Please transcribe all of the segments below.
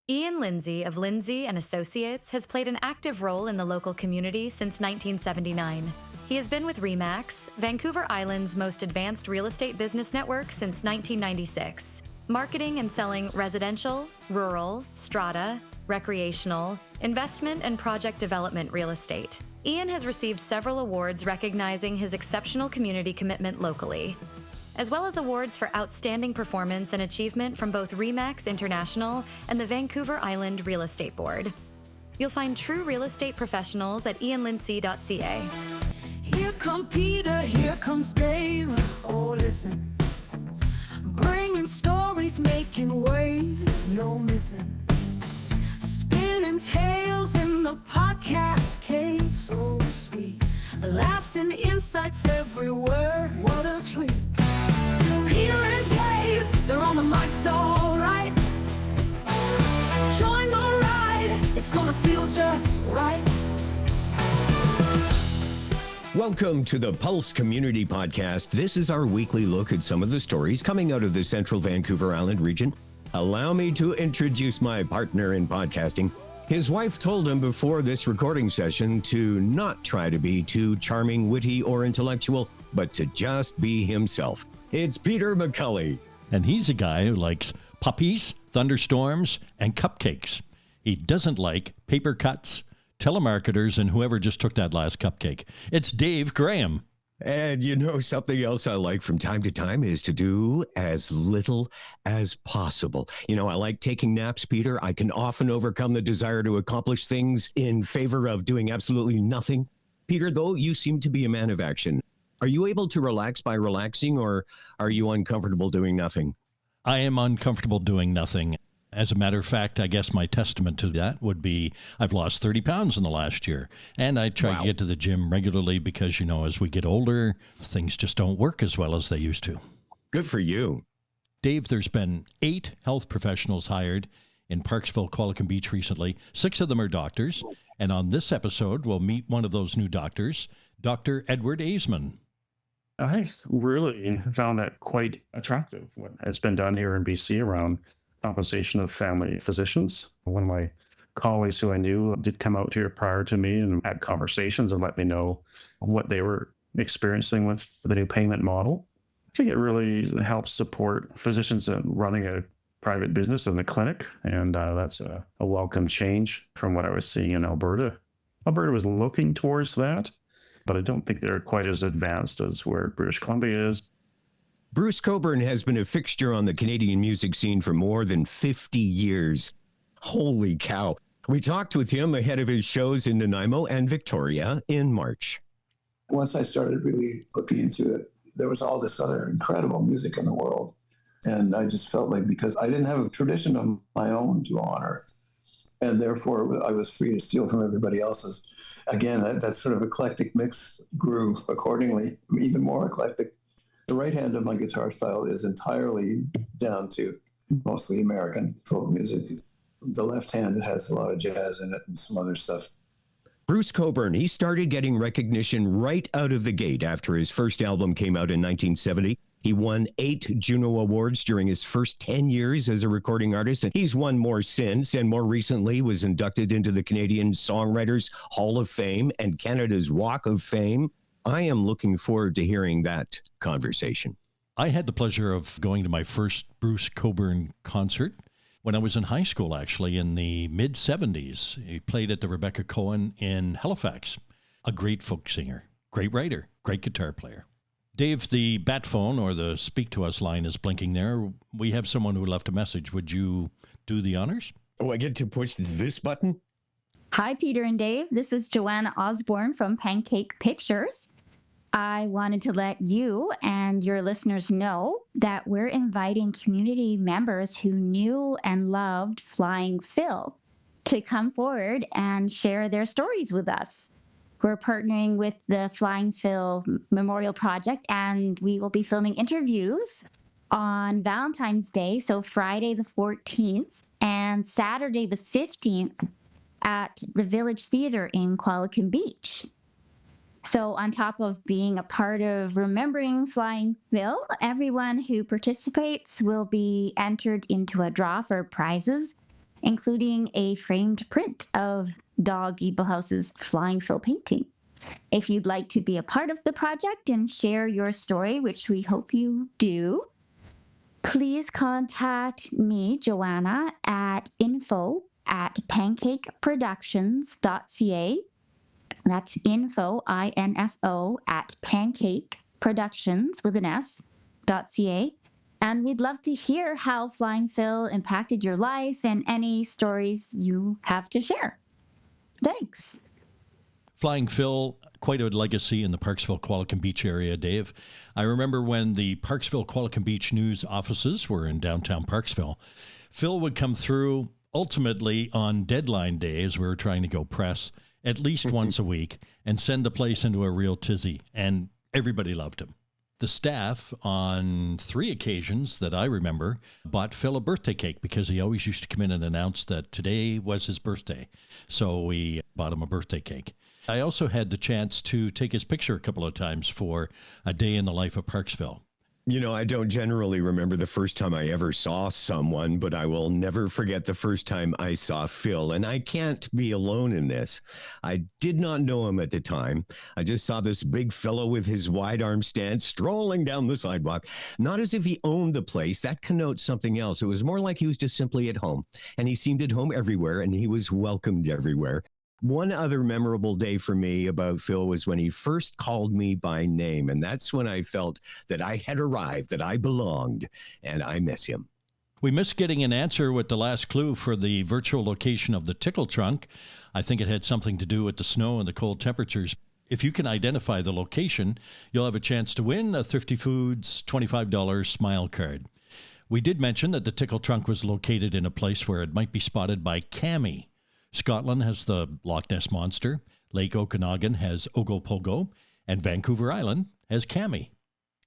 Ian Lindsay of Lindsay and Associates has played an active role in the local community since 1979. He has been with RE/MAX, Vancouver Island's most advanced real estate business network, since 1996, marketing and selling residential, rural, strata, recreational, investment, and project development real estate. Ian has received several awards recognizing his exceptional community commitment locally, as well as awards for outstanding performance and achievement from both RE/MAX International and the Vancouver Island Real Estate Board. You'll find true real estate professionals at ianlindsay.ca. Here come Peter, here comes Dave. Oh, listen. Bringing stories, making waves, no missing. Spinning tales in the podcast cave, so sweet. Laughs and insights everywhere, what a treat. Peter and Dave, they're on the mics, all right. Join the ride, it's gonna feel just right. Welcome to the Pulse Community Podcast. This is our weekly look at some of the stories coming out of the central Vancouver Island region. Allow me to introduce my partner in podcasting. His wife told him before this recording session to not try to be too charming, witty, or intellectual, but to just be himself. It's Peter McCulley. And he's a guy who likes puppies, thunderstorms, and cupcakes. He doesn't like paper cuts, telemarketers, and whoever just took that last cupcake. It's Dave Graham. And you know, something else I like from time to time is to do as little as possible. You know, I like taking naps, Peter. I can often overcome the desire to accomplish things in favor of doing absolutely nothing. Peter, though, you seem to be a man of action. Are you able to relax by relaxing, or are you uncomfortable doing nothing? I am uncomfortable doing nothing. As a matter of fact, I guess my testament to that would be I've lost 30 pounds in the last year. And I try to get to the gym regularly because, you know, as we get older, things just don't work as well as they used to. Good for you. Dave, there's been 8 health professionals hired in Parksville Qualicum Beach recently. 6 of them are doctors. And on this episode, we'll meet one of those new doctors, Dr. Edward Aasman. I really found that quite attractive, what has been done here in BC around compensation of family physicians. One of my colleagues who I knew did come out here prior to me and had conversations and let me know what they were experiencing with the new payment model. I think it really helps support physicians running a private business in the clinic, and that's a welcome change from what I was seeing in Alberta. Alberta was looking towards that, but I don't think they're quite as advanced as where British Columbia is. Bruce Cockburn has been a fixture on the Canadian music scene for more than 50 years. Holy cow. We talked with him ahead of his shows in Nanaimo and Victoria in March. Once I started really looking into it, there was all this other incredible music in the world. And I just felt like because I didn't have a tradition of my own to honor, and therefore I was free to steal from everybody else's. Again, that sort of eclectic mix grew accordingly, even more eclectic. The right hand of my guitar style is entirely down to mostly American folk music. The left hand has a lot of jazz in it and some other stuff. Bruce Cockburn, he started getting recognition right out of the gate after his first album came out in 1970. He won 8 Juno Awards during his first 10 years as a recording artist, and he's won more since, and more recently was inducted into the Canadian Songwriters Hall of Fame and Canada's Walk of Fame. I am looking forward to hearing that conversation. I had the pleasure of going to my first Bruce Cockburn concert when I was in high school, actually, in the mid-'70s. He played at the Rebecca Cohen in Halifax. A great folk singer, great writer, great guitar player. Dave, the bat phone or the speak to us line is blinking there. We have someone who left a message. Would you do the honors? Oh, I get to push this button? Hi, Peter and Dave. This is Joanna Osborne from Pancake Pictures. I wanted to let you and your listeners know that we're inviting community members who knew and loved Flying Phil to come forward and share their stories with us. We're partnering with the Flying Phil Memorial Project, and we will be filming interviews on Valentine's Day, so Friday the 14th, and Saturday the 15th at the Village Theatre in Qualicum Beach. So on top of being a part of remembering Flying Phil, everyone who participates will be entered into a draw for prizes, including a framed print of Dog Eaglehouse's Flying Phil painting. If you'd like to be a part of the project and share your story, which we hope you do, please contact me, Joanna, at info@pancakeproductions.ca. That's info, I-N-F-O, at pancakeproductions with an S.ca. And we'd love to hear how Flying Phil impacted your life and any stories you have to share. Thanks. Flying Phil, quite a legacy in the Parksville Qualicum Beach area, Dave. I remember when the Parksville Qualicum Beach news offices were in downtown Parksville, Phil would come through ultimately on deadline days. We were trying to go press at least once a week and send the place into a real tizzy, and everybody loved him. The staff, on 3 occasions that I remember, bought Phil a birthday cake because he always used to come in and announce that today was his birthday. So we bought him a birthday cake. I also had the chance to take his picture a couple of times for a day in the life of Parksville. You know, I don't generally remember the first time I ever saw someone, but I will never forget the first time I saw Phil. And I can't be alone in this. I did not know him at the time. I just saw this big fellow with his wide arm stance strolling down the sidewalk, not as if he owned the place. That connotes something else. It was more like he was just simply at home, and he seemed at home everywhere, and he was welcomed everywhere. One other memorable day for me about Phil was when he first called me by name, and that's when I felt that I had arrived, that I belonged, and I miss him. We missed getting an answer with the last clue for the virtual location of the tickle trunk. I think it had something to do with the snow and the cold temperatures. If you can identify the location, you'll have a chance to win a Thrifty Foods $25 smile card. We did mention that the tickle trunk was located in a place where it might be spotted by Cami. Scotland has the Loch Ness Monster, Lake Okanagan has Ogopogo, and Vancouver Island has Cami.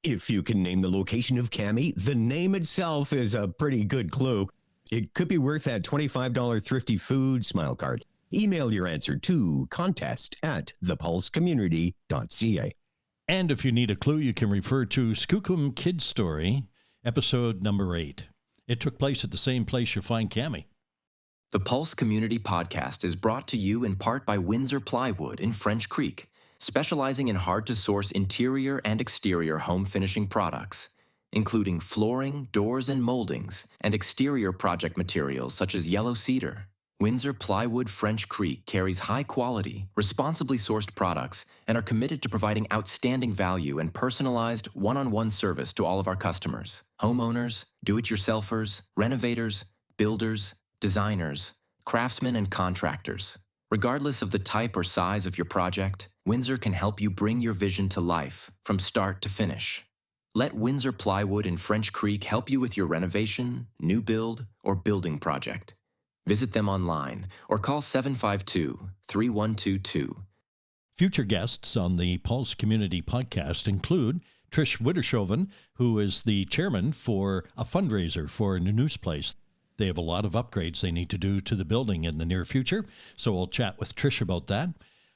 If you can name the location of Cami, the name itself is a pretty good clue. It could be worth that $25 Thrifty Food smile card. Email your answer to contest@thepulsecommunity.ca. And if you need a clue, you can refer to Skookum Kid Story, episode number 8. It took place at the same place you'll find Cami. The Pulse Community Podcast is brought to you in part by Windsor Plywood in French Creek, specializing in hard-to-source interior and exterior home finishing products, including flooring, doors, and moldings, and exterior project materials such as yellow cedar. Windsor Plywood French Creek carries high-quality, responsibly sourced products and are committed to providing outstanding value and personalized, one-on-one service to all of our customers, homeowners, do-it-yourselfers, renovators, builders, designers, craftsmen, and contractors. Regardless of the type or size of your project, Windsor can help you bring your vision to life from start to finish. Let Windsor Plywood in French Creek help you with your renovation, new build, or building project. Visit them online or call 752-3122. Future guests on the Pulse Community Podcast include Trish Widdershoven, who is the chairman for a fundraiser for a news place. They have a lot of upgrades they need to do to the building in the near future, so we'll chat with Trish about that.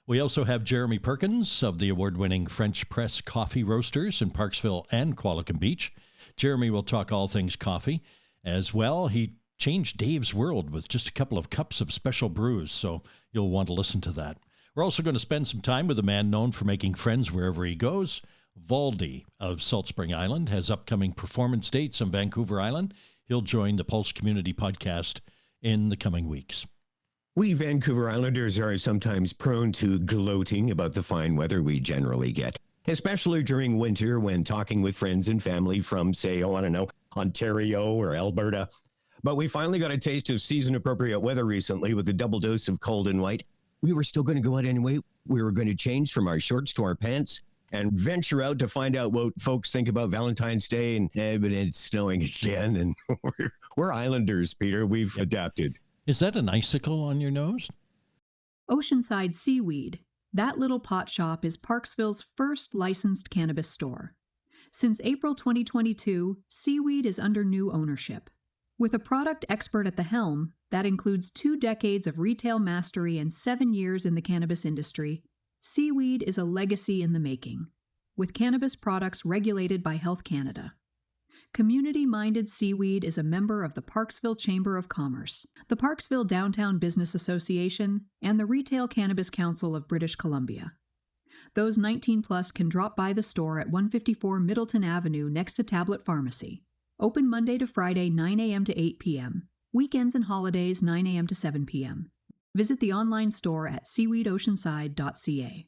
We also have Jeremy Perkins of the award-winning French Press Coffee Roasters in Parksville and Qualicum Beach. Jeremy will talk all things coffee. As well, he changed Dave's world with just a couple of cups of special brews, so you'll want to listen to that. We're also going to spend some time with a man known for making friends wherever he goes. Valdi of Salt Spring Island has upcoming performance dates on Vancouver Island. He'll join the Pulse Community Podcast in the coming weeks. We Vancouver Islanders are sometimes prone to gloating about the fine weather we generally get, especially during winter when talking with friends and family from, say, Ontario or Alberta. But we finally got a taste of season-appropriate weather recently with a double dose of cold and white. We were still going to go out anyway. We were going to change from our shorts to our pants and venture out to find out what folks think about Valentine's Day. And but it's snowing again, and we're Islanders, Peter. We've adapted. Is that an icicle on your nose? Oceanside Seaweed. That little pot shop is Parksville's first licensed cannabis store. Since April 2022, Seaweed is under new ownership. With a product expert at the helm, that includes 2 decades of retail mastery and 7 years in the cannabis industry, Seaweed is a legacy in the making, with cannabis products regulated by Health Canada. Community-minded seaweed is a member of the Parksville Chamber of Commerce, the Parksville Downtown Business Association, and the Retail Cannabis Council of British Columbia. Those 19 plus can drop by the store at 154 Middleton Avenue next to Tablet Pharmacy. Open Monday to Friday, 9 a.m. to 8 p.m. Weekends and holidays, 9 a.m. to 7 p.m. Visit the online store at seaweedoceanside.ca.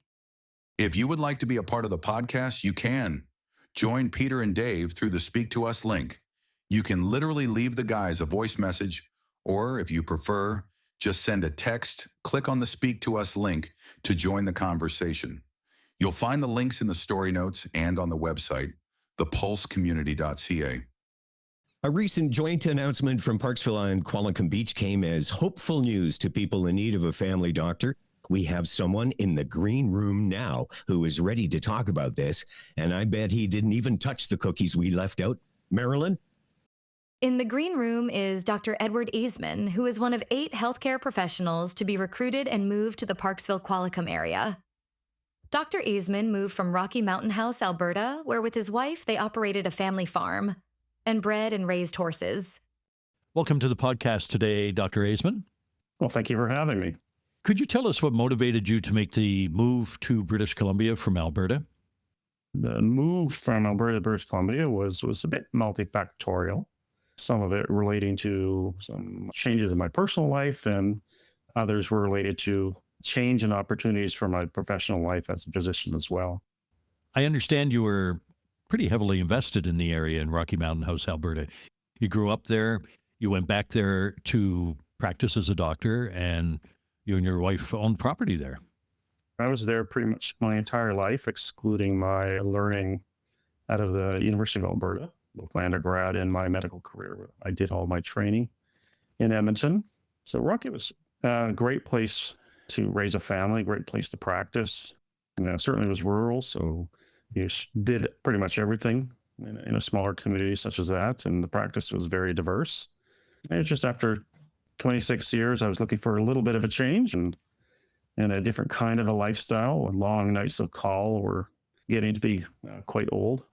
If you would like to be a part of the podcast, you can. Join Peter and Dave through the Speak to Us link. You can literally leave the guys a voice message, or if you prefer, just send a text, click on the Speak to Us link to join the conversation. You'll find the links in the story notes and on the website, thepulsecommunity.ca. A recent joint announcement from Parksville and Qualicum Beach came as hopeful news to people in need of a family doctor. We have someone in the green room now who is ready to talk about this, and I bet he didn't even touch the cookies we left out. Marilyn? In the green room is Dr. Edward Aasman, who is one of 8 healthcare professionals to be recruited and moved to the Parksville Qualicum area. Dr. Aasman moved from Rocky Mountain House, Alberta, where with his wife they operated a family farm and bred and raised horses. Welcome to the podcast today, Dr. Aasman. Well, thank you for having me. Could you tell us what motivated you to make the move to British Columbia from Alberta? The move from Alberta to British Columbia was a bit multifactorial. Some of it relating to some changes in my personal life, and others were related to change and opportunities for my professional life as a physician as well. I understand you were pretty heavily invested in the area in Rocky Mountain House, Alberta. You grew up there, you went back there to practice as a doctor, and you and your wife owned property there. I was there pretty much my entire life, excluding my learning out of the University of Alberta, both my undergrad and my medical career. I did all my training in Edmonton. So Rocky was a great place to raise a family, great place to practice. Certainly was rural, so you did pretty much everything in a smaller community such as that, and the practice was very diverse. And just after 26 years, I was looking for a little bit of a change and a different kind of a lifestyle. Long nights of call were getting to be quite old.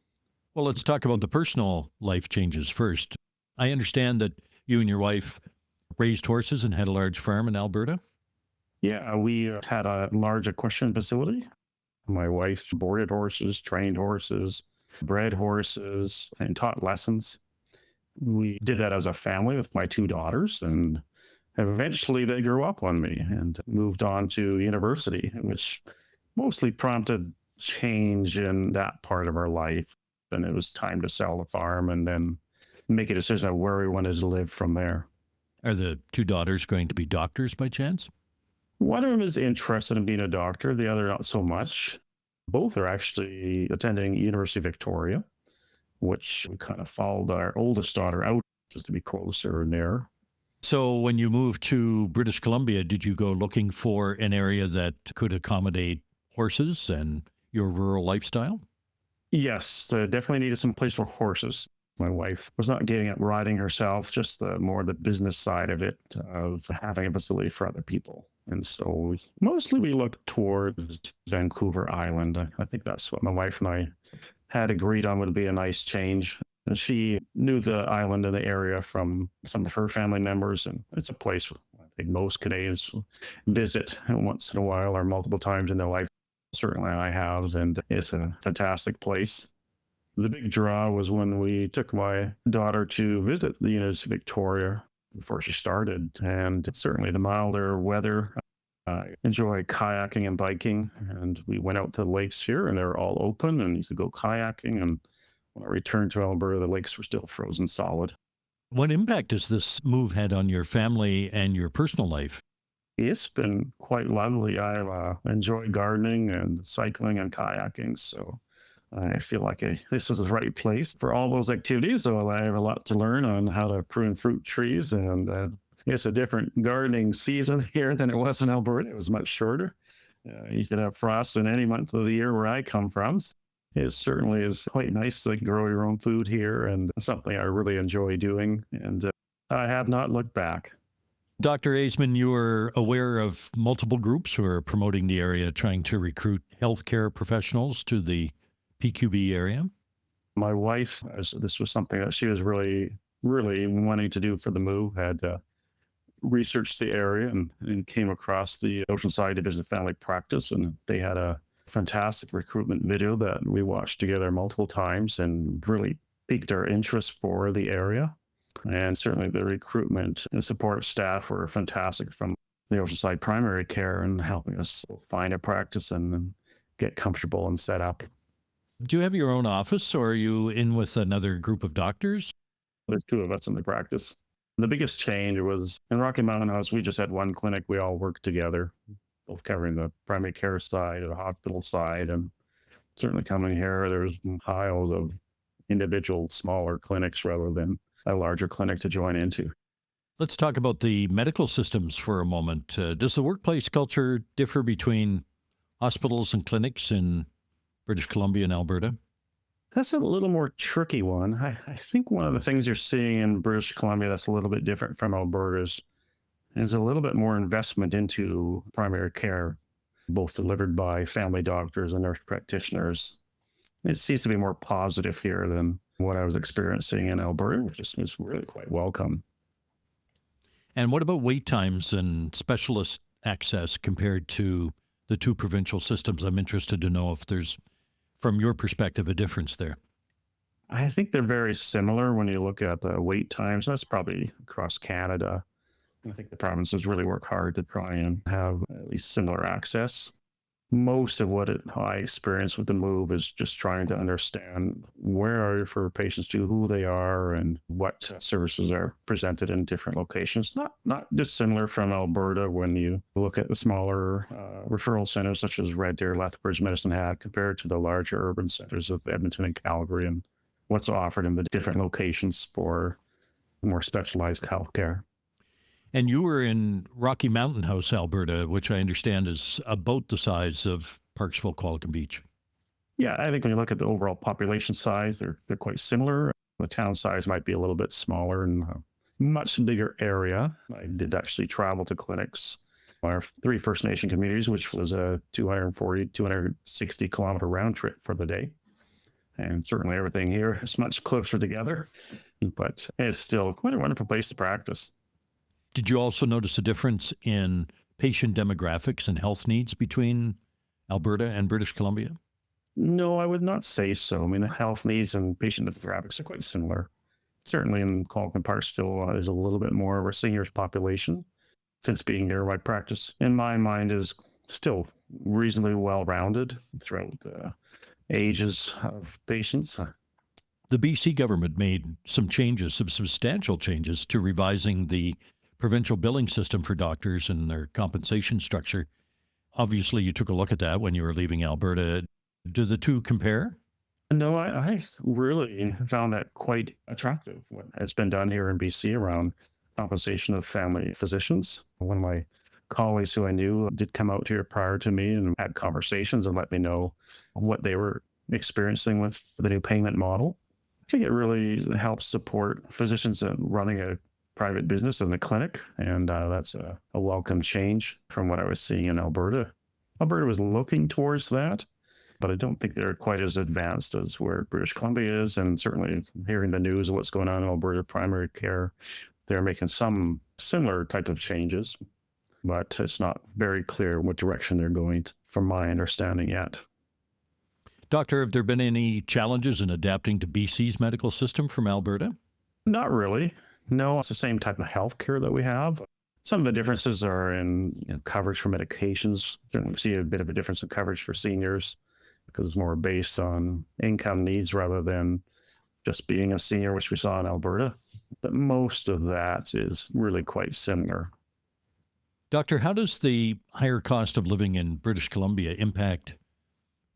Well, let's talk about the personal life changes first. I understand that you and your wife raised horses and had a large farm in Alberta. Yeah, we had a large equestrian facility. My wife boarded horses, trained horses, bred horses, and taught lessons. We did that as a family with my 2 daughters, and eventually they grew up on me and moved on to university, which mostly prompted change in that part of our life. And it was time to sell the farm and then make a decision of where we wanted to live from there. Are the 2 daughters going to be doctors by chance? One of them is interested in being a doctor, the other not so much. Both are actually attending University of Victoria, which we kind of followed our oldest daughter out just to be closer and there. So when you moved to British Columbia, did you go looking for an area that could accommodate horses and your rural lifestyle? Yes, definitely needed some place for horses. My wife was not getting at riding herself, just more the business side of it, of having a facility for other people. And so mostly we looked towards Vancouver Island. I think that's what my wife and I had agreed on would be a nice change. And she knew the island and the area from some of her family members, and it's a place I think most Canadians visit once in a while or multiple times in their life. Certainly I have, and it's a fantastic place. The big draw was when we took my daughter to visit the University of Victoria before she started, and certainly the milder weather. I enjoy kayaking and biking, and we went out to the lakes here, and they're all open, and you could go kayaking, and when I returned to Alberta, the lakes were still frozen solid. What impact has this move had on your family and your personal life? It's been quite lovely. I enjoy gardening and cycling and kayaking, so I feel like this is the right place for all those activities. So I have a lot to learn on how to prune fruit trees, and it's a different gardening season here than it was in Alberta. It was much shorter. You could have frost in any month of the year where I come from. It certainly is quite nice to grow your own food here, and something I really enjoy doing, and I have not looked back. Dr. Aasman, you are aware of multiple groups who are promoting the area, trying to recruit healthcare professionals to the PQB area? My wife, as this was something that she was really, really wanting to do for the move, had researched the area and came across the Oceanside Division of Family Practice. And they had a fantastic recruitment video that we watched together multiple times and really piqued our interest for the area. And certainly the recruitment and support staff were fantastic from the Oceanside Primary Care and helping us find a practice and get comfortable and set up. Do you have your own office, or are you in with another group of doctors? There's two of us in the practice. The biggest change was in Rocky Mountain House, we just had one clinic. We all worked together, both covering the primary care side and the hospital side. And certainly coming here, there's piles of individual smaller clinics rather than a larger clinic to join into. Let's talk about the medical systems for a moment. Does the workplace culture differ between hospitals and clinics in British Columbia and Alberta? That's a little more tricky one. I think one of the things you're seeing in British Columbia that's a little bit different from Alberta's is a little bit more investment into primary care, both delivered by family doctors and nurse practitioners. It seems to be more positive here than what I was experiencing in Alberta, which is really quite welcome. And what about wait times and specialist access compared to the two provincial systems? I'm interested to know if there's, from your perspective, a difference there. I think they're very similar when you look at the wait times. That's probably across Canada. I think the provinces really work hard to try and have at least similar access. Most of what I experienced with the move is just trying to understand where are you for patients to who they are and what services are presented in different locations. Not dissimilar from Alberta when you look at the smaller referral centers such as Red Deer, Lethbridge, Medicine Hat compared to the larger urban centers of Edmonton and Calgary and what's offered in the different locations for more specialized healthcare. And you were in Rocky Mountain House, Alberta, which I understand is about the size of Parksville Qualicum Beach. Yeah, I think when you look at the overall population size, they're quite similar. The town size might be a little bit smaller and a much bigger area. I did actually travel to clinics. Our 3 First Nation communities, which was a 260 kilometer round trip for the day. And certainly everything here is much closer together, but it's still quite a wonderful place to practice. Did you also notice a difference in patient demographics and health needs between Alberta and British Columbia? No, I would not say so. I mean, the health needs and patient demographics are quite similar. Certainly in Qualicum Parksville, there's a little bit more of a seniors population. Since being there, my practice, in my mind, is still reasonably well-rounded throughout the ages of patients. The BC government made some changes, some substantial changes to revising the provincial billing system for doctors and their compensation structure. Obviously, you took a look at that when you were leaving Alberta. Do the two compare? No, I really found that quite attractive, what has been done here in BC around compensation of family physicians. One of my colleagues who I knew did come out here prior to me and had conversations and let me know what they were experiencing with the new payment model. I think it really helps support physicians running a private business in the clinic, and that's a welcome change from what I was seeing in Alberta. Alberta was looking towards that, but I don't think they're quite as advanced as where British Columbia is, and certainly hearing the news of what's going on in Alberta primary care, they're making some similar type of changes, but it's not very clear what direction they're going from my understanding yet. Doctor, have there been any challenges in adapting to BC's medical system from Alberta? Not really. No, it's the same type of healthcare that we have. Some of the differences are in coverage for medications. We see a bit of a difference in coverage for seniors because it's more based on income needs rather than just being a senior, which we saw in Alberta. But most of that is really quite similar. Doctor, how does the higher cost of living in British Columbia impact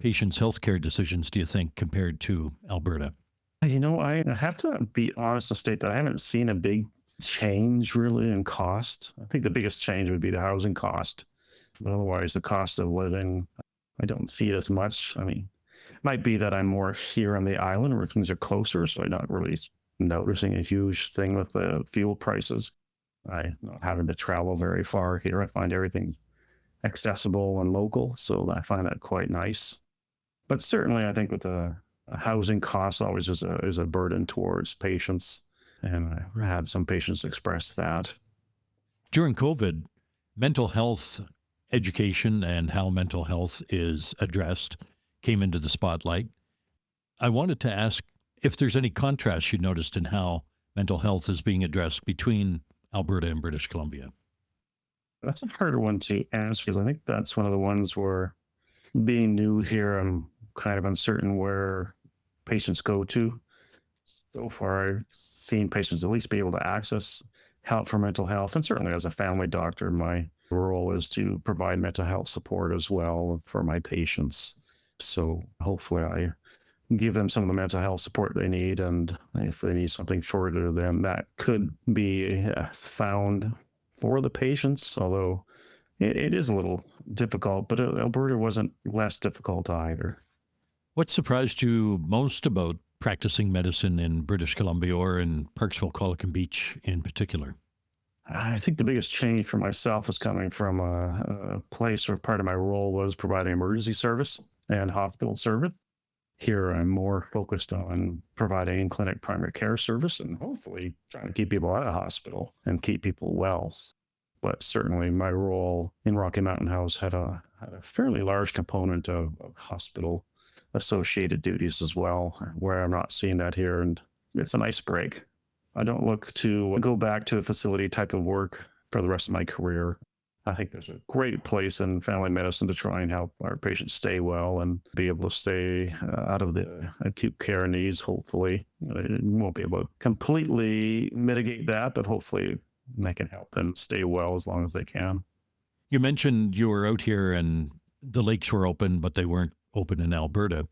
patients' healthcare decisions, do you think, compared to Alberta? I have to be honest and state that I haven't seen a big change really in cost. I think the biggest change would be the housing cost. But otherwise, the cost of living, I don't see it as much. I mean, it might be that I'm more here on the island where things are closer, so I'm not really noticing a huge thing with the fuel prices. I'm not having to travel very far here. I find everything accessible and local, so I find that quite nice. But certainly, I think with the Housing costs always is a burden towards patients, and I had some patients express that. During COVID, mental health education and how mental health is addressed came into the spotlight. I wanted to ask if there's any contrast you noticed in how mental health is being addressed between Alberta and British Columbia. That's a harder one to answer because I think that's one of the ones where, being new here, I'm kind of uncertain where patients go to. So far, I've seen patients at least be able to access help for mental health. And certainly as a family doctor, my role is to provide mental health support as well for my patients. So hopefully I give them some of the mental health support they need. And if they need something further, then that could be found for the patients, although it is a little difficult, but Alberta wasn't less difficult either. What surprised you most about practicing medicine in British Columbia or in Parksville Qualicum Beach in particular? I think the biggest change for myself was coming from a place where part of my role was providing emergency service and hospital service. Here, I'm more focused on providing in-clinic primary care service and hopefully trying to keep people out of hospital and keep people well. But certainly my role in Rocky Mountain House had a fairly large component of hospital associated duties as well, where I'm not seeing that here. And it's a nice break. I don't look to go back to a facility type of work for the rest of my career. I think there's a great place in family medicine to try and help our patients stay well and be able to stay out of the acute care needs, hopefully. It won't be able to completely mitigate that, but hopefully they can help them stay well as long as they can. You mentioned you were out here and the lakes were open, but they weren't open in Alberta.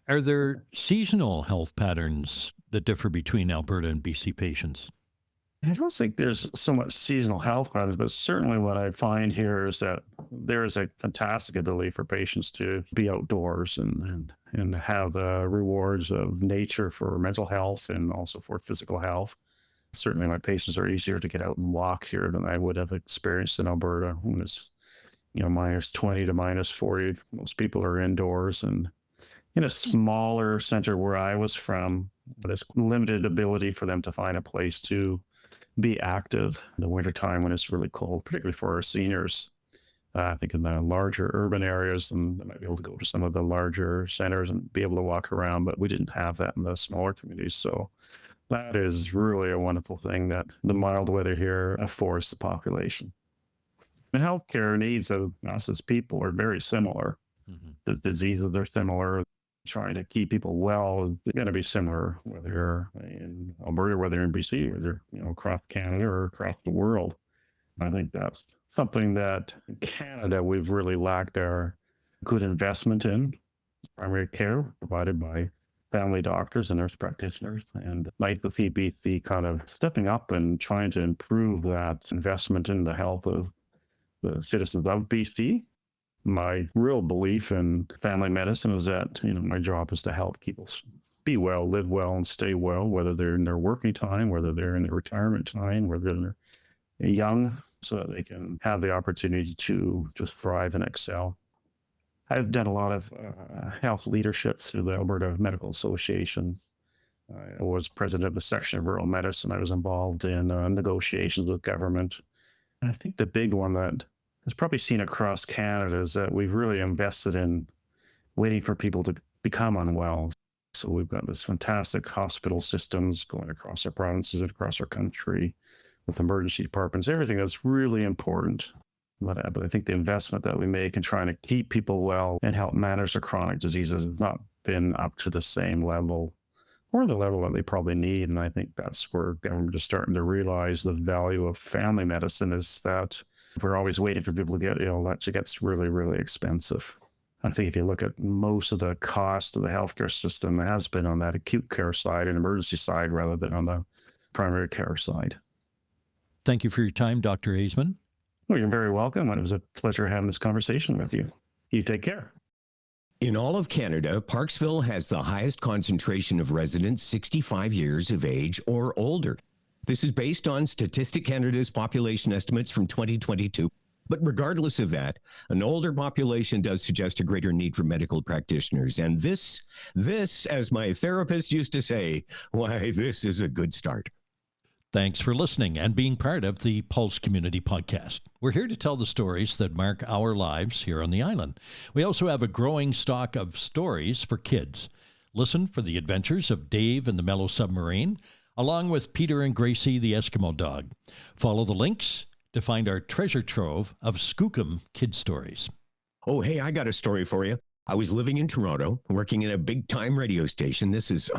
Are there seasonal health patterns that differ between Alberta and BC patients? I don't think there's so much seasonal health patterns, but certainly what I find here is that there is a fantastic ability for patients to be outdoors and have the rewards of nature for mental health and also for physical health. Certainly my patients are easier to get out and walk here than I would have experienced in Alberta when it's, minus 20 to minus 40. Most people are indoors, and in a smaller center where I was from, there's limited ability for them to find a place to be active in the wintertime when it's really cold, particularly for our seniors. I think in the larger urban areas, and they might be able to go to some of the larger centers and be able to walk around, but we didn't have that in the smaller communities. So that is really a wonderful thing that the mild weather here affords the population. The healthcare needs of us as people are very similar. Mm-hmm. The diseases are similar. Trying to keep people well is going to be similar, whether you're in Alberta, whether you're in BC, whether across Canada or across the world. I think that's something that in Canada we've really lacked our good investment in. Primary care provided by family doctors and nurse practitioners, and like the BC kind of stepping up and trying to improve that investment in the health of the citizens of BC. My real belief in family medicine is that, my job is to help people be well, live well, and stay well, whether they're in their working time, whether they're in their retirement time, whether they're young, so that they can have the opportunity to just thrive and excel. I've done a lot of health leadership through the Alberta Medical Association. I was president of the section of rural medicine. I was involved in negotiations with government. And I think the big one that is probably seen across Canada is that we've really invested in waiting for people to become unwell. So we've got this fantastic hospital systems going across our provinces and across our country with emergency departments, everything that's really important. But I think the investment that we make in trying to keep people well and help manage their chronic diseases has not been up to the same level or the level that they probably need. And I think that's where government is starting to realize the value of family medicine is that if we're always waiting for people to get ill, that gets really, really expensive. I think if you look at most of the cost of the healthcare system, it has been on that acute care side and emergency side rather than on the primary care side. Thank you for your time, Dr. Aasman. Well, you're very welcome. It was a pleasure having this conversation with you. You take care. In all of Canada, Parksville has the highest concentration of residents 65 years of age or older. This is based on Statistic Canada's population estimates from 2022, But regardless of that, an older population does suggest a greater need for medical practitioners. And this, as my therapist used to say, why, this is a good start. Thanks for listening and being part of the Pulse Community Podcast. We're here to tell the stories that mark our lives here on the island. We also have a growing stock of stories for kids. Listen for the adventures of Dave and the Mellow Submarine, along with Peter and Gracie the Eskimo Dog. Follow the links to find our treasure trove of Skookum kid stories. Oh, hey, I got a story for you. I was living in Toronto, working in a big-time radio station. This is,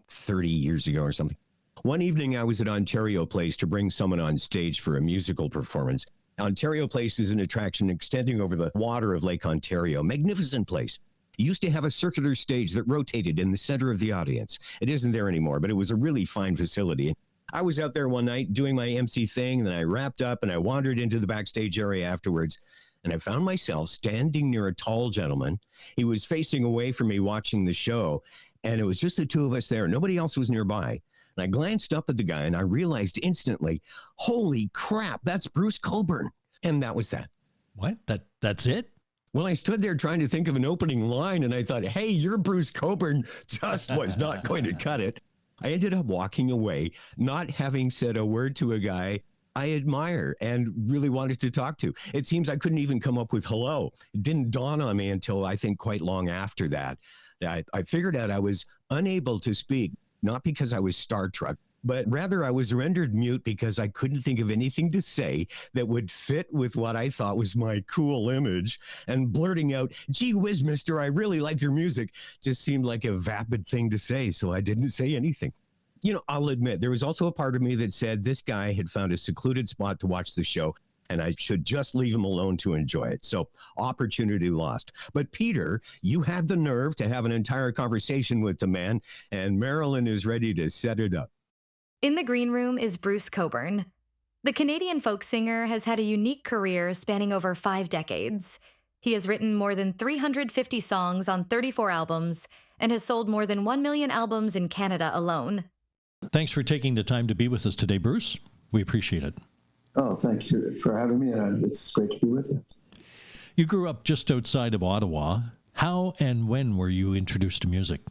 30 years ago or something. One evening, I was at Ontario Place to bring someone on stage for a musical performance. Ontario Place is an attraction extending over the water of Lake Ontario. Magnificent place. It used to have a circular stage that rotated in the center of the audience. It isn't there anymore, but it was a really fine facility. I was out there one night doing my MC thing, then I wrapped up and I wandered into the backstage area afterwards, and I found myself standing near a tall gentleman. He was facing away from me watching the show, and it was just the two of us there. Nobody else was nearby. And I glanced up at the guy and I realized instantly, holy crap, that's Bruce Cockburn. And that was that. What? That's it? Well, I stood there trying to think of an opening line and I thought, hey, you're Bruce Cockburn. Just was not going to cut it. I ended up walking away, not having said a word to a guy I admire and really wanted to talk to. It seems I couldn't even come up with hello. It didn't dawn on me until I think quite long after that. I figured out I was unable to speak. Not because I was star-struck, but rather I was rendered mute because I couldn't think of anything to say that would fit with what I thought was my cool image. And blurting out, gee whiz, mister, I really like your music, just seemed like a vapid thing to say, so I didn't say anything. You know, I'll admit, there was also a part of me that said this guy had found a secluded spot to watch the show, and I should just leave him alone to enjoy it. So opportunity lost. But Peter, you had the nerve to have an entire conversation with the man, and Marilyn is ready to set it up. In the green room is Bruce Cockburn. The Canadian folk singer has had a unique career spanning over 5 decades. He has written more than 350 songs on 34 albums and has sold more than 1 million albums in Canada alone. Thanks for taking the time to be with us today, Bruce. We appreciate it. Oh, thank you for having me, and it's great to be with you. You grew up just outside of Ottawa. How and when were you introduced to music?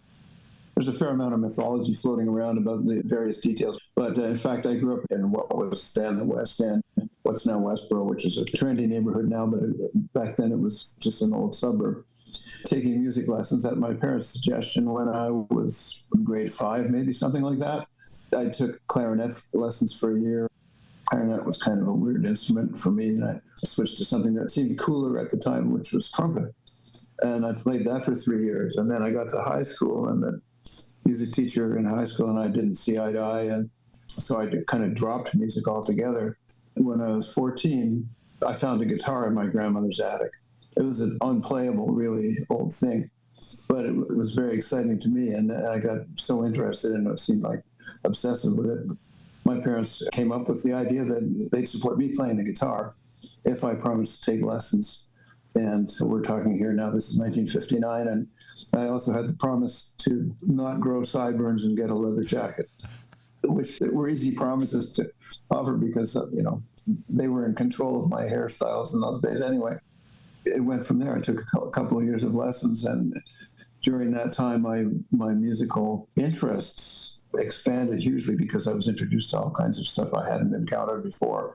There's a fair amount of mythology floating around about the various details, but in fact, I grew up in what was then the West End, what's now Westboro, which is a trendy neighborhood now, but back then it was just an old suburb. Taking music lessons at my parents' suggestion when I was in grade 5, maybe something like that. I took clarinet lessons for a year. Clarinet was kind of a weird instrument for me, and I switched to something that seemed cooler at the time, which was trumpet. And I played that for 3 years. And then I got to high school, and the music teacher in high school and I didn't see eye to eye, and so I kind of dropped music altogether. When I was 14, I found a guitar in my grandmother's attic. It was an unplayable, really old thing, but it was very exciting to me, and I got so interested in it, it seemed like obsessive with it. My parents came up with the idea that they'd support me playing the guitar if I promised to take lessons. And we're talking here now, this is 1959, and I also had the promise to not grow sideburns and get a leather jacket, which were easy promises to offer because, they were in control of my hairstyles in those days anyway. It went from there. I took a couple of years of lessons, and during that time, my musical interests expanded hugely because I was introduced to all kinds of stuff I hadn't encountered before.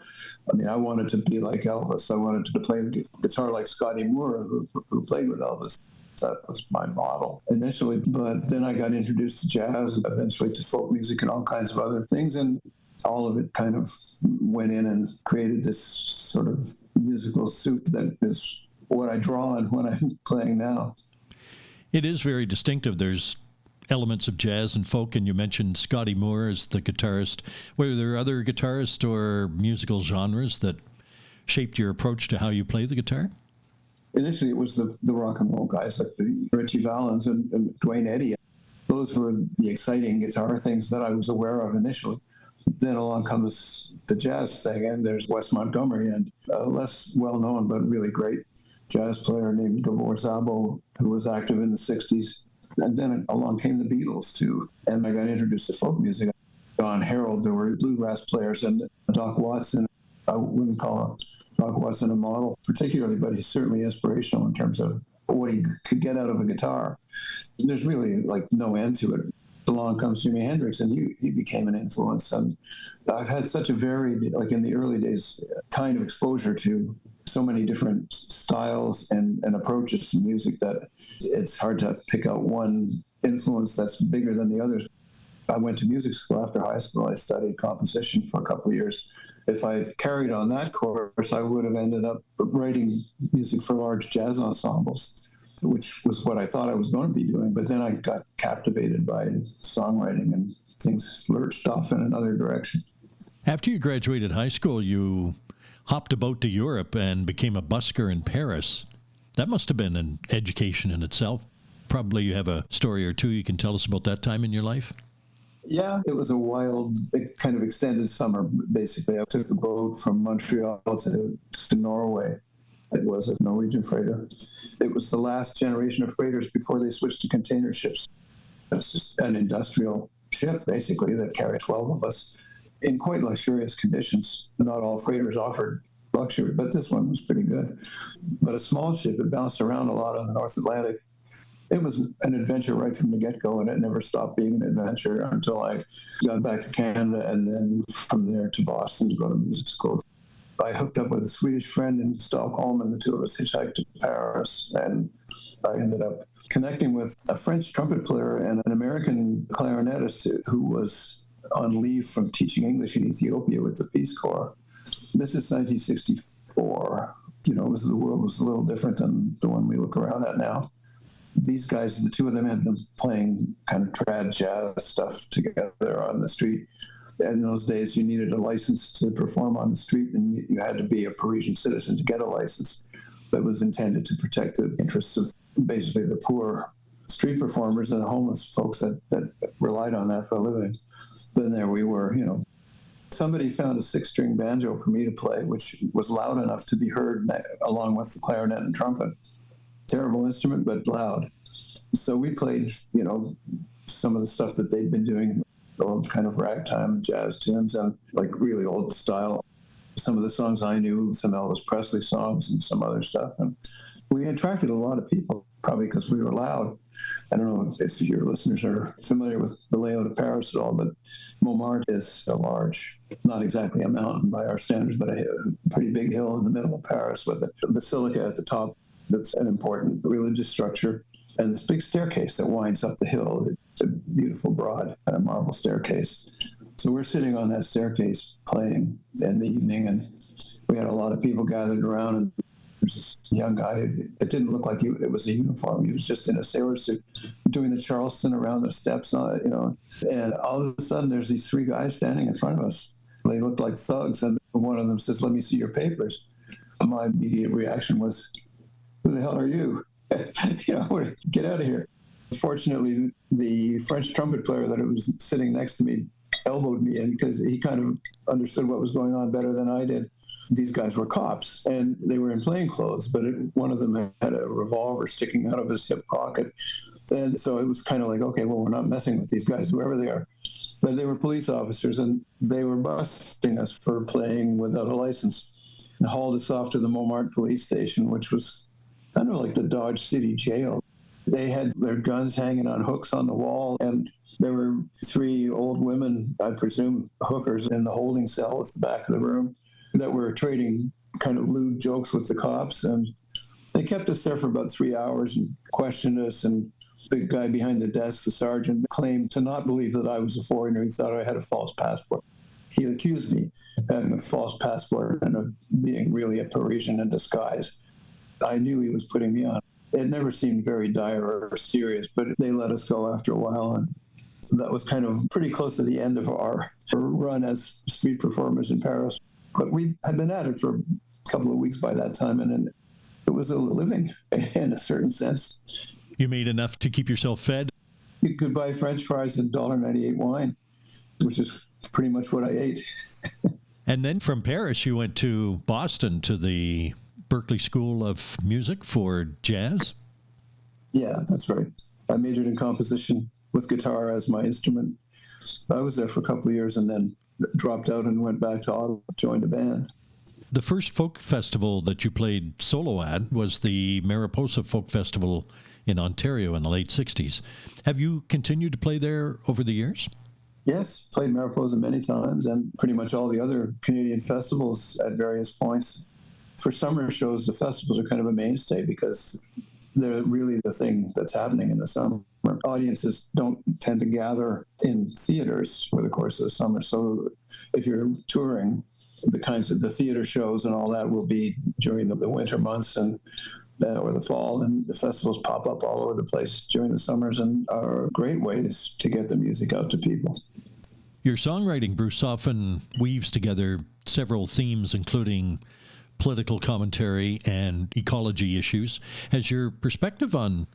I mean, I wanted to be like Elvis. I wanted to play the guitar like Scotty Moore, who played with Elvis. That was my model initially. But then I got introduced to jazz, eventually to folk music and all kinds of other things. And all of it kind of went in and created this sort of musical soup that is what I draw on when I'm playing now. It is very distinctive. There's elements of jazz and folk, and you mentioned Scotty Moore as the guitarist. Were there other guitarists or musical genres that shaped your approach to how you play the guitar? Initially, it was the rock and roll guys like the Richie Valens and Dwayne Eddy. Those were the exciting guitar things that I was aware of initially. Then along comes the jazz thing, and there's Wes Montgomery and a less well-known but really great jazz player named Gabor Szabo, who was active in the 60s. And then along came the Beatles, too. And I got introduced to folk music. Don Harold, there were bluegrass players, and Doc Watson, I wouldn't call Doc wasn't a model particularly, but he's certainly inspirational in terms of what he could get out of a guitar. There's really like no end to it. Along comes Jimi Hendrix, and he became an influence. And I've had such a varied, like in the early days, kind of exposure to so many different styles and approaches to music that it's hard to pick out one influence that's bigger than the others. I went to music school after high school. I studied composition for a couple of years. If I had carried on that course, I would have ended up writing music for large jazz ensembles, which was what I thought I was going to be doing. But then I got captivated by songwriting and things lurched off in another direction. After you graduated high school, you hopped about to Europe and became a busker in Paris. That must have been an education in itself. Probably you have a story or two you can tell us about that time in your life? Yeah, it was a wild, kind of extended summer, basically. I took the boat from Montreal to Norway. It was a Norwegian freighter. It was the last generation of freighters before they switched to container ships. It's just an industrial ship, basically, that carried 12 of us in quite luxurious conditions. Not all freighters offered luxury, but this one was pretty good. But a small ship, it bounced around a lot on the North Atlantic. It was an adventure right from the get-go, and it never stopped being an adventure until I got back to Canada and then from there to Boston to go to music school. I hooked up with a Swedish friend in Stockholm, and the two of us hitchhiked to Paris, and I ended up connecting with a French trumpet player and an American clarinetist who was on leave from teaching English in Ethiopia with the Peace Corps. This is 1964. The world was a little different than the one we look around at now. These guys, the two of them, had been playing kind of trad jazz stuff together on the street. And in those days, you needed a license to perform on the street, and you had to be a Parisian citizen to get a license that was intended to protect the interests of basically the poor street performers and the homeless folks that relied on that for a living. Then there we were, Somebody found a 6-string banjo for me to play, which was loud enough to be heard along with the clarinet and trumpet. Terrible instrument, but loud. So we played, some of the stuff that they'd been doing, old kind of ragtime jazz tunes and like really old style. Some of the songs I knew, some Elvis Presley songs and some other stuff. And we attracted a lot of people, probably because we were loud. I don't know if your listeners are familiar with the layout of Paris at all, but Montmartre is a large, not exactly a mountain by our standards, but a pretty big hill in the middle of Paris with a basilica at the top. That's an important religious structure. And this big staircase that winds up the hill. It's a beautiful, broad kind of marble staircase. So we're sitting on that staircase playing in the evening, and we had a lot of people gathered around, and there's this young guy. It didn't look like it was a uniform. He was just in a sailor suit doing the Charleston around the steps on it, And all of a sudden, there's these 3 guys standing in front of us. They looked like thugs, and one of them says, "Let me see your papers." My immediate reaction was, "Who the hell are you?" Get out of here. Fortunately, the French trumpet player that was sitting next to me elbowed me in because he kind of understood what was going on better than I did. These guys were cops, and they were in plain clothes, but one of them had a revolver sticking out of his hip pocket. And so it was kind of like, okay, well, we're not messing with these guys, whoever they are. But they were police officers, and they were busting us for playing without a license and hauled us off to the Montmartre police station, which was kind of like the Dodge City jail. They had their guns hanging on hooks on the wall, and there were 3 old women, I presume hookers, in the holding cell at the back of the room that were trading kind of lewd jokes with the cops. And they kept us there for about 3 hours and questioned us. And the guy behind the desk, the sergeant, claimed to not believe that I was a foreigner. He thought I had a false passport. He accused me of having a false passport and of being really a Parisian in disguise. I knew he was putting me on. It never seemed very dire or serious, but they let us go after a while. And that was kind of pretty close to the end of our run as street performers in Paris. But we had been at it for a couple of weeks by that time, and it was a living in a certain sense. You made enough to keep yourself fed? You could buy French fries and $1.98 wine, which is pretty much what I ate. And then from Paris, you went to Boston to the Berkeley School of Music for jazz? Yeah, that's right. I majored in composition with guitar as my instrument. I was there for a couple of years and then dropped out and went back to Ottawa, joined a band. The first folk festival that you played solo at was the Mariposa Folk Festival in Ontario in the late 60s. Have you continued to play there over the years? Yes, played Mariposa many times and pretty much all the other Canadian festivals at various points. For summer shows, the festivals are kind of a mainstay because they're really the thing that's happening in the summer. Audiences don't tend to gather in theaters over the course of the summer. So if you're touring, the kinds of the theater shows and all that will be during the winter months and or the fall, and the festivals pop up all over the place during the summers and are great ways to get the music out to people. Your songwriting, Bruce, often weaves together several themes, including political commentary and ecology issues. Has your perspective on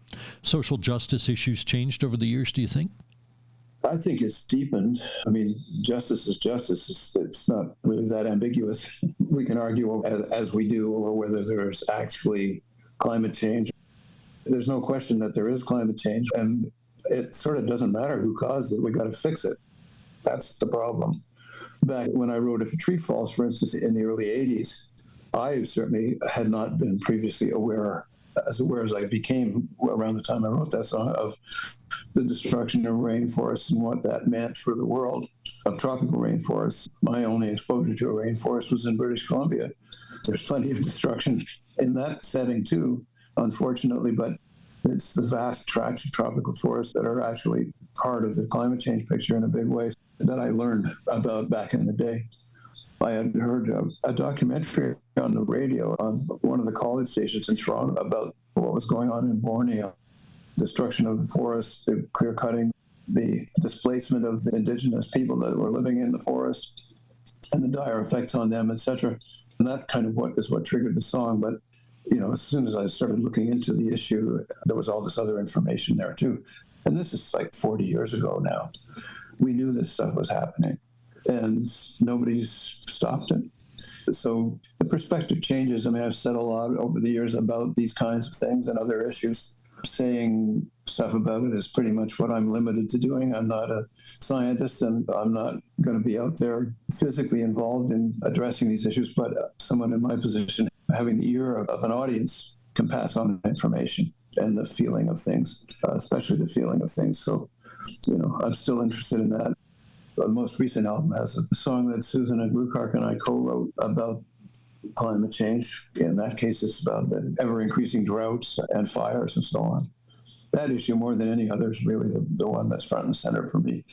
social justice issues changed over the years, do you think? I think it's deepened. I mean, justice is justice. It's not really that ambiguous. We can argue, as we do, over whether there's actually climate change. There's no question that there is climate change, and it sort of doesn't matter who caused it. We got to fix it. That's the problem. Back when I wrote If a Tree Falls, for instance, in the early 80s, I certainly had not been previously aware as I became around the time I wrote that song, of the destruction of rainforests and what that meant for the world of tropical rainforests. My only exposure to a rainforest was in British Columbia. There's plenty of destruction in that setting too, unfortunately, but it's the vast tracts of tropical forests that are actually part of the climate change picture in a big way that I learned about back in the day. I had heard a documentary on the radio on one of the college stations in Toronto about what was going on in Borneo, destruction of the forest, the clear cutting, the displacement of the indigenous people that were living in the forest, and the dire effects on them, etc. And that kind of what triggered the song. But as soon as I started looking into the issue, there was all this other information there too. And this is like 40 years ago now. We knew this stuff was happening, and nobody's stopped it. So the perspective changes. I mean, I've said a lot over the years about these kinds of things and other issues. Saying stuff about it is pretty much what I'm limited to doing. I'm not a scientist, and I'm not going to be out there physically involved in addressing these issues, but someone in my position, having the ear of an audience, can pass on information and the feeling of things, especially the feeling of things. So, I'm still interested in that. The most recent album has a song that Susan and Gluekark and I co-wrote about climate change. In that case, it's about the ever-increasing droughts and fires and so on. That issue, more than any other, is really the one that's front and center for me.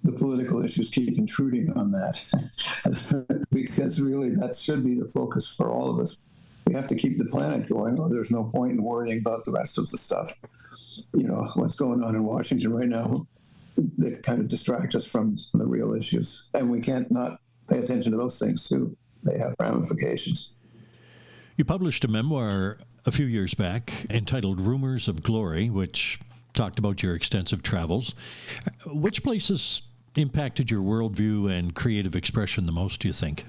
The political issues keep intruding on that because really that should be the focus for all of us. We have to keep the planet going, or there's no point in worrying about the rest of the stuff. What's going on in Washington right now, that kind of distract us from the real issues. And we can't not pay attention to those things too. They have ramifications. You published a memoir a few years back entitled Rumors of Glory, which talked about your extensive travels. Which places impacted your worldview and creative expression the most, do you think?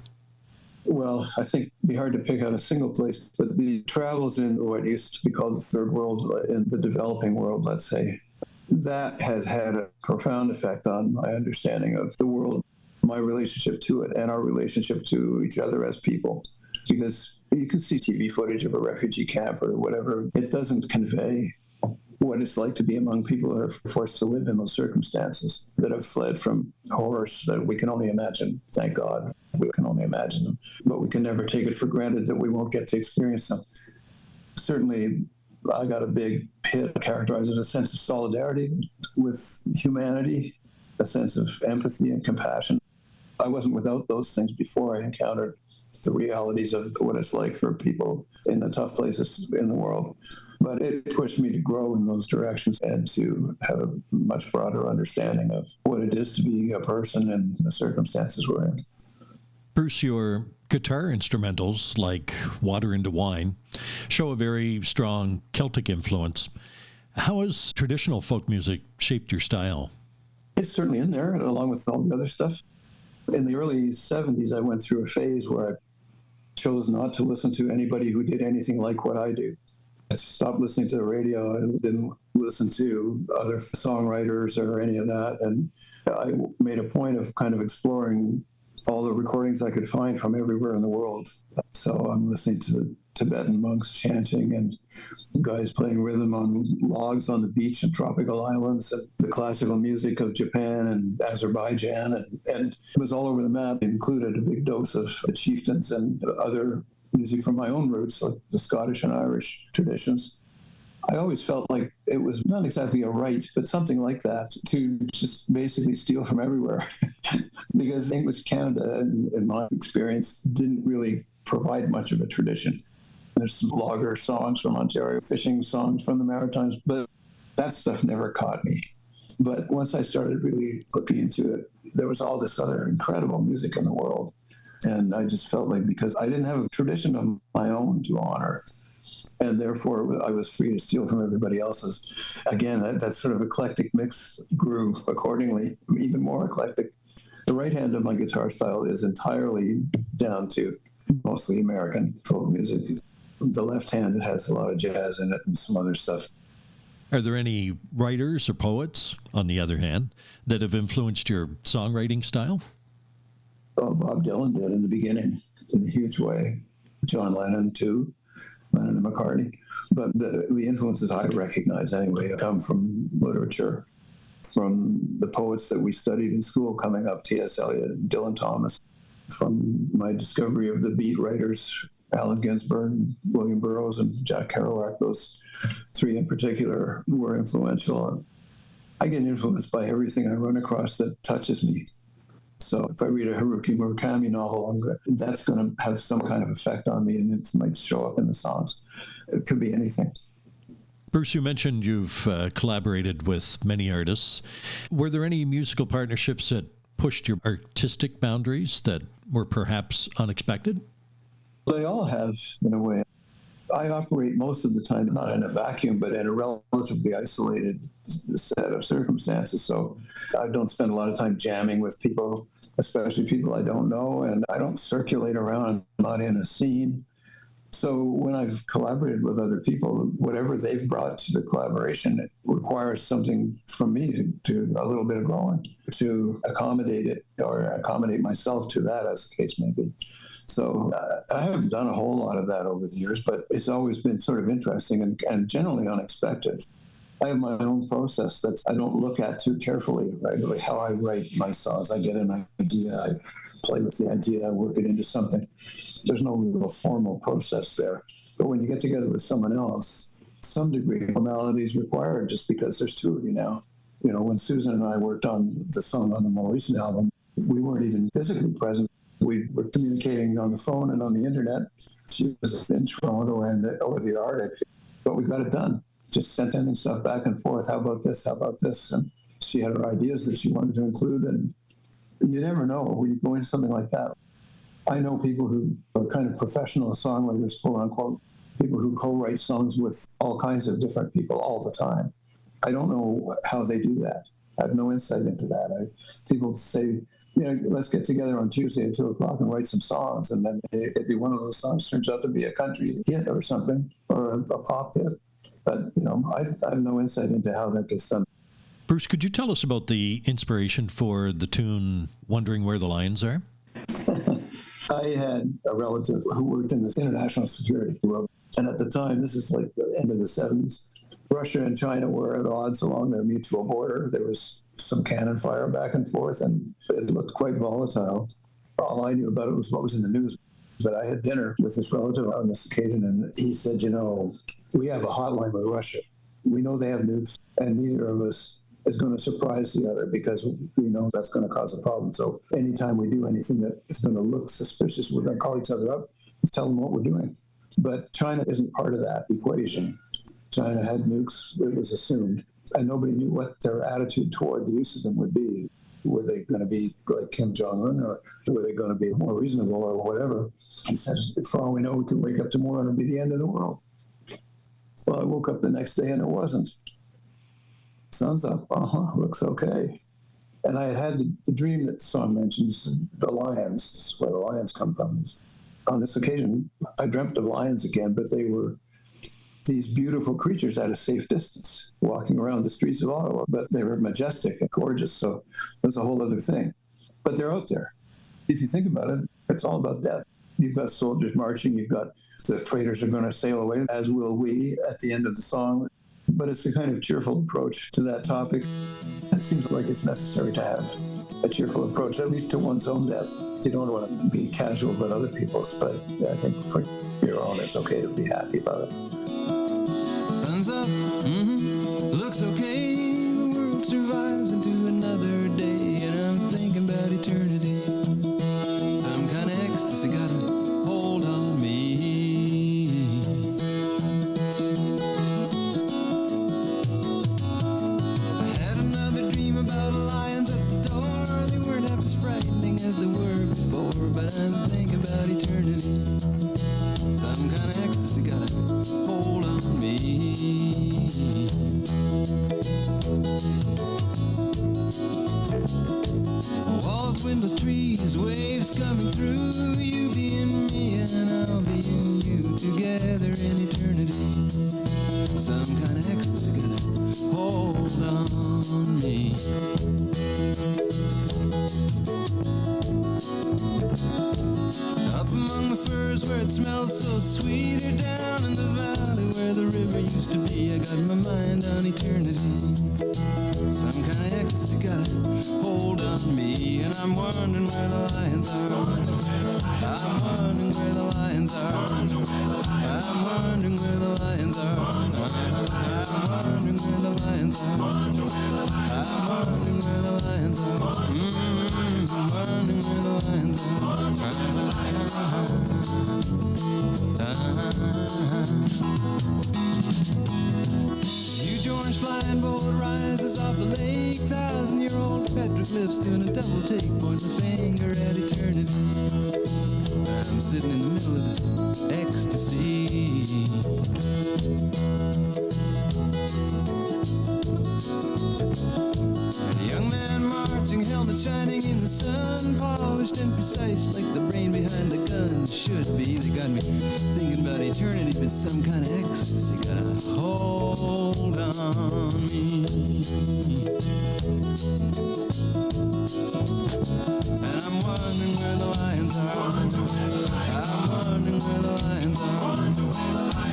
Well, I think it'd be hard to pick out a single place, but the travels in what used to be called the third world, in the developing world, let's say, that has had a profound effect on my understanding of the world, my relationship to it, and our relationship to each other as people. Because you can see TV footage of a refugee camp or whatever. It doesn't convey what it's like to be among people that are forced to live in those circumstances, that have fled from horrors that we can only imagine. Thank God we can only imagine them. But we can never take it for granted that we won't get to experience them. Certainly, I got a big hit, characterized as a sense of solidarity with humanity, a sense of empathy and compassion. I wasn't without those things before I encountered the realities of what it's like for people in the tough places in the world. But it pushed me to grow in those directions and to have a much broader understanding of what it is to be a person in the circumstances we're in. Bruce, your guitar instrumentals, like Water into Wine, show a very strong Celtic influence. How has traditional folk music shaped your style? It's certainly in there, along with all the other stuff. In the early 70s, I went through a phase where I chose not to listen to anybody who did anything like what I do. I stopped listening to the radio. I didn't listen to other songwriters or any of that. And I made a point of kind of exploring all the recordings I could find from everywhere in the world So I'm listening to Tibetan monks chanting and guys playing rhythm on logs on the beach in tropical islands, and the classical music of Japan and Azerbaijan, and it was all over the map. It included a big dose of the chieftains and other music from my own roots, like the Scottish and Irish traditions. I always felt like it was not exactly a right, but something like that, to just basically steal from everywhere. Because English Canada, in my experience, didn't really provide much of a tradition. There's some logger songs from Ontario, fishing songs from the Maritimes, but that stuff never caught me. But once I started really looking into it, there was all this other incredible music in the world. And I just felt like because I didn't have a tradition of my own to honor, and therefore I was free to steal from everybody else's. Again, that sort of eclectic mix grew accordingly, even more eclectic. The right hand of my guitar style is entirely down to mostly American folk music. The left hand has a lot of jazz in it and some other stuff. Are there any writers or poets, on the other hand, that have influenced your songwriting style? Well, Bob Dylan did in the beginning, in a huge way. John Lennon, too. Lennon and McCartney. But the influences I recognize, anyway, come from literature, from the poets that we studied in school coming up, T.S. Eliot, Dylan Thomas, from my discovery of the beat writers, Allen Ginsberg, William Burroughs, and Jack Kerouac. Those three in particular were influential. I get influenced by everything I run across that touches me. So if I read a Haruki Murakami novel, that's going to have some kind of effect on me, and it might show up in the songs. It could be anything. Bruce, you mentioned you've collaborated with many artists. Were there any musical partnerships that pushed your artistic boundaries that were perhaps unexpected? They all have, in a way. I operate most of the time not in a vacuum, but in a relatively isolated set of circumstances. So I don't spend a lot of time jamming with people, especially people I don't know, and I don't circulate around. I'm not in a scene. So when I've collaborated with other people, whatever they've brought to the collaboration, it requires something from me to a little bit of growing to accommodate it or accommodate myself to that, as the case may be. So I haven't done a whole lot of that over the years, but it's always been sort of interesting and generally unexpected. I have my own process that I don't look at too carefully, right? Like how I write my songs. I get an idea, I play with the idea, I work it into something. There's no real formal process there. But when you get together with someone else, some degree of formality is required just because there's two of you now. You know, when Susan and I worked on the song on the more recent album, we weren't even physically present. We were communicating on the phone and on the internet. She was in Toronto or the Arctic, but we got it done. Just sending stuff back and forth. How about this? How about this? And she had her ideas that she wanted to include, and you never know when you go into something like that. I know people who are kind of professional songwriters, quote unquote, people who co-write songs with all kinds of different people all the time. I don't know how they do that. I have no insight into that. People say, you know, let's get together on Tuesday at 2:00 and write some songs. And then maybe one of those songs turns out to be a country hit or something, or a pop hit. But, you know, I have no insight into how that gets done. Bruce, could you tell us about the inspiration for the tune Wondering Where the Lions Are? I had a relative who worked in the international security world. And at the time, this is like the end of the 70s, Russia and China were at odds along their mutual border. There was some cannon fire back and forth, and it looked quite volatile. All I knew about it was what was in the news. But I had dinner with this relative on this occasion, and he said, you know, we have a hotline with Russia. We know they have nukes, and neither of us is going to surprise the other because we know that's going to cause a problem. So anytime we do anything that is going to look suspicious, we're going to call each other up and tell them what we're doing. But China isn't part of that equation. China had nukes, it was assumed, and nobody knew what their attitude toward the use of them would be. Were they going to be like Kim Jong-un, or were they going to be more reasonable, or whatever? He said, for all we know, we could wake up tomorrow and it'll be the end of the world. Well, I woke up the next day and it wasn't. Sun's up, looks okay. And I had the dream that the song mentions, the lions, where the lions come from. On this occasion, I dreamt of lions again, but they were these beautiful creatures at a safe distance, walking around the streets of Ottawa, but they were majestic and gorgeous, so it was a whole other thing. But they're out there. If you think about it, it's all about death. You've got soldiers marching. You've got the freighters are going to sail away, as will we at the end of the song. But it's a kind of cheerful approach to that topic. It seems like it's necessary to have a cheerful approach, at least to one's own death. You don't want to be casual about other people's, but I think for your own, it's okay to be happy about it. Sun's up, looks okay. The world survives into another day, and I'm thinking about eternity. Some kind of ecstasy got a hold on me. I had another dream about lions at the door. They weren't half as frightening as they were before, but I'm thinking about eternity. Some kind of ecstasy got a hold on me. Walls, windows, trees, waves coming through. You be in me and I'll be in you, together in eternity. Some kind of ecstasy got a hold on me. Up among the firs where it smells so sweet, or down in the valley where the river used to be, I got my mind on eternity. Some kind of ecstasy got a hold on me, and I'm wondering where the lions are. I'm wondering where the lions are. I'm wondering where the lions are. I'm wondering where the lions are. I'm wondering where the lions are. I'm wondering where the lions are. Huge orange flying boat rises off a lake. 1,000-year-old petroglyphs doing a double take, pointing the finger at eternity. I'm sitting in the middle of this ecstasy. And a young man marching, helmet shining in the sun, polished and precise like the brain behind the gun should be. They got me thinking about eternity, but some kind of ecstasy got a hold on me. And I'm wondering where the lions are. I'm wondering where the lions are. I'm wondering where the lions are.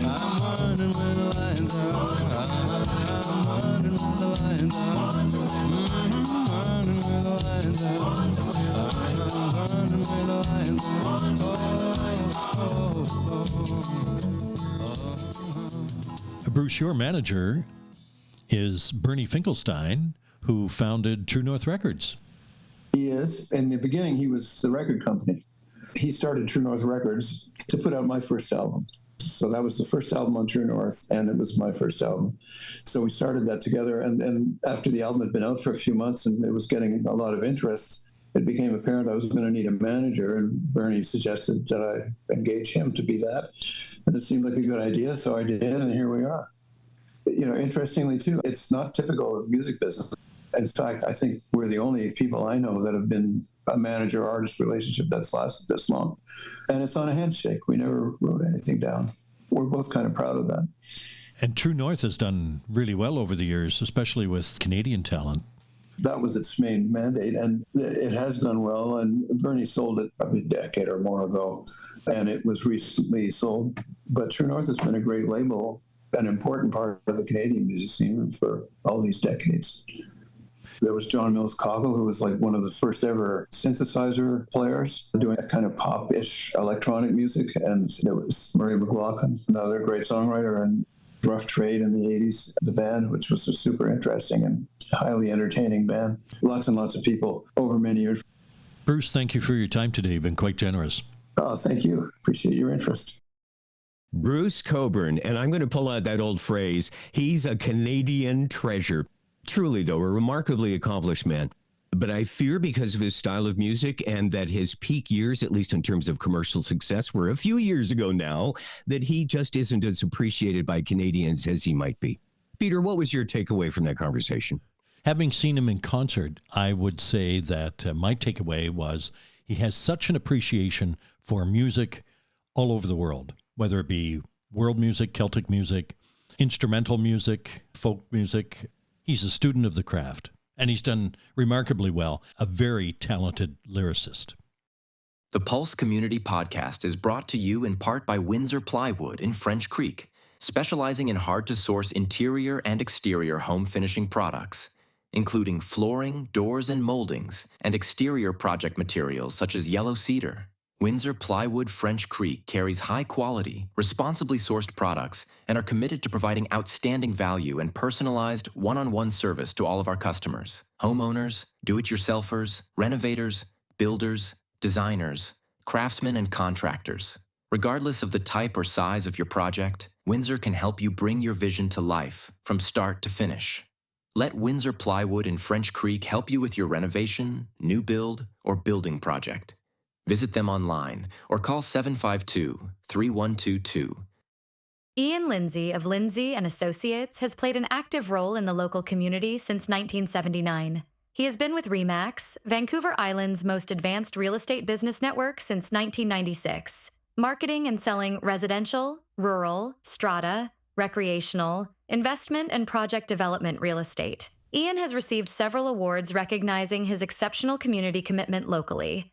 I'm wondering where the lions are. I'm wondering where the lions are. I'm wondering where the lions are. Bruce, your manager is Bernie Finkelstein, who founded True North Records. He is. In the beginning, he was the record company. He started True North Records to put out my first album. So that was the first album on True North, and it was my first album. So we started that together, and after the album had been out for a few months and it was getting a lot of interest, it became apparent I was going to need a manager, and Bernie suggested that I engage him to be that. And it seemed like a good idea, so I did, and here we are. You know, interestingly, too, it's not typical of music business. In fact, I think we're the only people I know that have been a manager-artist relationship that's lasted this long. And it's on a handshake. We never wrote anything down. We're both kind of proud of that. And True North has done really well over the years, especially with Canadian talent. That was its main mandate, and it has done well. And Bernie sold it probably a decade or more ago, and it was recently sold. But True North has been a great label, an important part of the Canadian music scene for all these decades. There was John Mills Cockle, who was like one of the first ever synthesizer players doing that kind of pop-ish electronic music. And there was Murray McLaughlin, another great songwriter, and Rough Trade in the 80s, the band, which was a super interesting and highly entertaining band. Lots and lots of people over many years. Bruce, thank you for your time today. You've been quite generous. Oh, thank you. Appreciate your interest. Bruce Cockburn, and I'm going to pull out that old phrase, he's a Canadian treasure. Truly, though, a remarkably accomplished man. But I fear because of his style of music and that his peak years, at least in terms of commercial success, were a few years ago now, that he just isn't as appreciated by Canadians as he might be. Peter, what was your takeaway from that conversation? Having seen him in concert, I would say that my takeaway was he has such an appreciation for music all over the world, whether it be world music, Celtic music, instrumental music, folk music. He's a student of the craft, and he's done remarkably well, a very talented lyricist. The Pulse Community Podcast is brought to you in part by Windsor Plywood in French Creek, specializing in hard-to-source interior and exterior home finishing products, including flooring, doors, and moldings, and exterior project materials such as yellow cedar. Windsor Plywood French Creek carries high-quality, responsibly sourced products and are committed to providing outstanding value and personalized, one-on-one service to all of our customers, homeowners, do-it-yourselfers, renovators, builders, designers, craftsmen, and contractors. Regardless of the type or size of your project, Windsor can help you bring your vision to life from start to finish. Let Windsor Plywood in French Creek help you with your renovation, new build, or building project. Visit them online or call 752-3122. Ian Lindsay of Lindsay and Associates has played an active role in the local community since 1979. He has been with RE/MAX, Vancouver Island's most advanced real estate business network, since 1996, marketing and selling residential, rural, strata, recreational, investment, and project development real estate. Ian has received several awards recognizing his exceptional community commitment locally,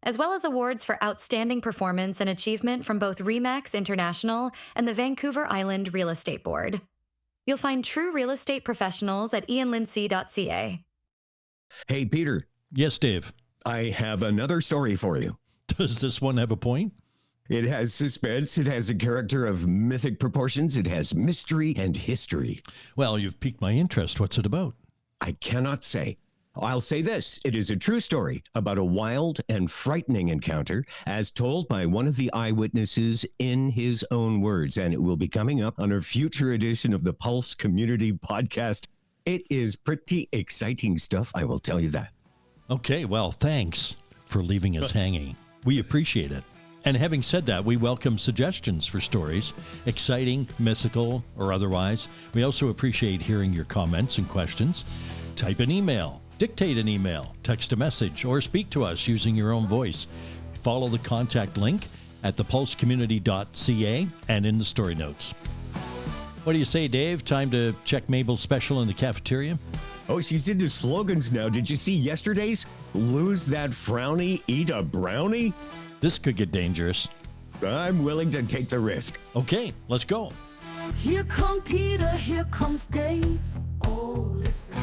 as well as awards for outstanding performance and achievement from both RE/MAX International and the Vancouver Island Real Estate Board. You'll find true real estate professionals at ianlindsay.ca. Hey, Peter. Yes, Dave. I have another story for you. Does this one have a point? It has suspense. It has a character of mythic proportions. It has mystery and history. Well, you've piqued my interest. What's it about? I cannot say. I'll say this. It is a true story about a wild and frightening encounter as told by one of the eyewitnesses in his own words, and it will be coming up on a future edition of the Pulse Community Podcast. It is pretty exciting stuff, I will tell you that. Okay, well, thanks for leaving us hanging. We appreciate it. And having said that, we welcome suggestions for stories, exciting, mythical, or otherwise. We also appreciate hearing your comments and questions. Type an email. Dictate an email, text a message, or speak to us using your own voice. Follow the contact link at thepulsecommunity.ca and in the story notes. What do you say, Dave? Time to check Mabel's special in the cafeteria? Oh, she's into slogans now. Did you see yesterday's? Lose that frowny, eat a brownie? This could get dangerous. I'm willing to take the risk. Okay, let's go. Here come Peter, here comes Dave. Oh, listen.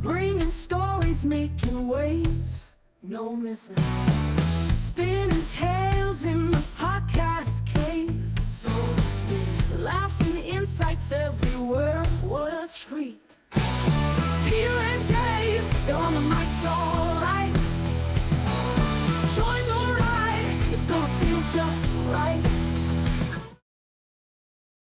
Bringing stories, making waves, no missing. Spinning tales in the podcast cave. So sweet. Laughs and insights everywhere. What a treat.